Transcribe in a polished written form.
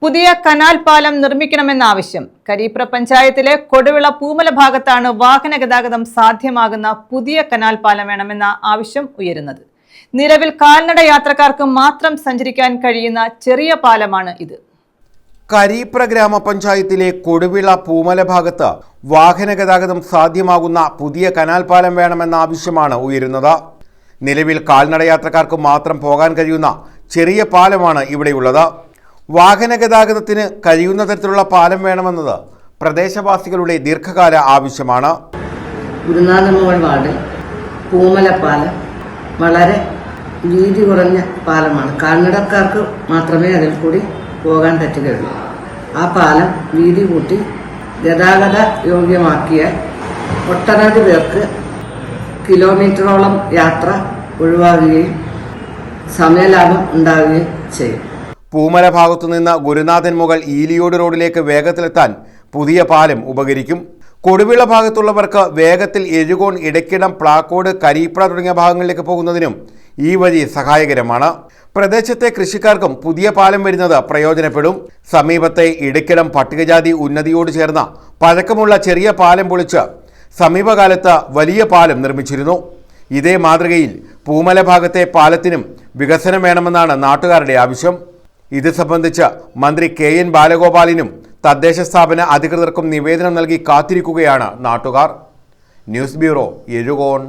പുതിയ കനാൽ പാലം നിർമ്മിക്കണമെന്ന ആവശ്യം. കരീപ്ര പഞ്ചായത്തിലെ കൊടുവിള പൂമല ഭാഗത്താണ് വാഹന ഗതാഗതം സാധ്യമാകുന്ന പുതിയ കനാൽ പാലം വേണമെന്ന ആവശ്യം ഉയരുന്നത്. നിലവിൽ കാൽനട യാത്രക്കാർക്ക് മാത്രം സഞ്ചരിക്കാൻ കഴിയുന്ന ചെറിയ പാലമാണ് ഇത്. കരീപ്ര ഗ്രാമപഞ്ചായത്തിലെ കൊടുവിള പൂമല ഭാഗത്ത് വാഹന ഗതാഗതം സാധ്യമാകുന്ന പുതിയ കനാൽ പാലം വേണമെന്ന ആവശ്യമാണ് ഉയരുന്നത്. നിലവിൽ കാൽനട യാത്രക്കാർക്ക് മാത്രം പോകാൻ കഴിയുന്ന ചെറിയ പാലമാണ് ഇവിടെയുള്ളത്. വാഹന ഗതാഗതത്തിന് കഴിയുന്ന തരത്തിലുള്ള പാലം വേണമെന്നത് പ്രദേശവാസികളുടെ ദീർഘകാല ആവശ്യമാണ്. ഗുരുനാഥമോൾ വാർഡിൽ പൂമല പാലം വളരെ വീതി കുറഞ്ഞ പാലമാണ്. കാൽനടക്കാർക്ക് മാത്രമേ അതിൽ കൂടി പോകാൻ പറ്റുകയുള്ളൂ. ആ പാലം വീതി കൂട്ടി ഗതാഗത യോഗ്യമാക്കിയാൽ ഒട്ടനവധി പേർക്ക് കിലോമീറ്ററോളം യാത്ര ഒഴിവാകുകയും സമയലാഭം ഉണ്ടാവുകയും ചെയ്യും. പൂമല ഭാഗത്തുനിന്ന് ഗുരുനാഥൻ മുകൾ ഈലിയോട് റോഡിലേക്ക് വേഗത്തിലെത്താൻ പുതിയ പാലം ഉപകരിക്കും. കൊടുവിള ഭാഗത്തുള്ളവർക്ക് വേഗത്തിൽ എഴുകോൺ, ഇടയ്ക്കിടം, പ്ലാക്കോട്, കരീപ്ര തുടങ്ങിയ ഭാഗങ്ങളിലേക്ക് പോകുന്നതിനും ഈ വഴി സഹായകരമാണ്. പ്രദേശത്തെ കൃഷിക്കാർക്കും പുതിയ പാലം വരുന്നത് പ്രയോജനപ്പെടും. സമീപത്തെ ഇടയ്ക്കിടം പട്ടികജാതി ഉന്നതിയോട് ചേർന്ന പഴക്കമുള്ള ചെറിയ പാലം പൊളിച്ച് സമീപകാലത്ത് വലിയ പാലം നിർമ്മിച്ചിരുന്നു. ഇതേ മാതൃകയിൽ പൂമല ഭാഗത്തെ പാലത്തിനും വികസനം വേണമെന്നാണ് നാട്ടുകാരുടെ ആവശ്യം. ഇത് സംബന്ധിച്ച് മന്ത്രി KN ബാലഗോപാലിനും തദ്ദേശ സ്ഥാപന അധികൃതർക്കും നിവേദനം നൽകി കാത്തിരിക്കുകയാണ് നാട്ടുകാർ. News bureau, Ezhukone.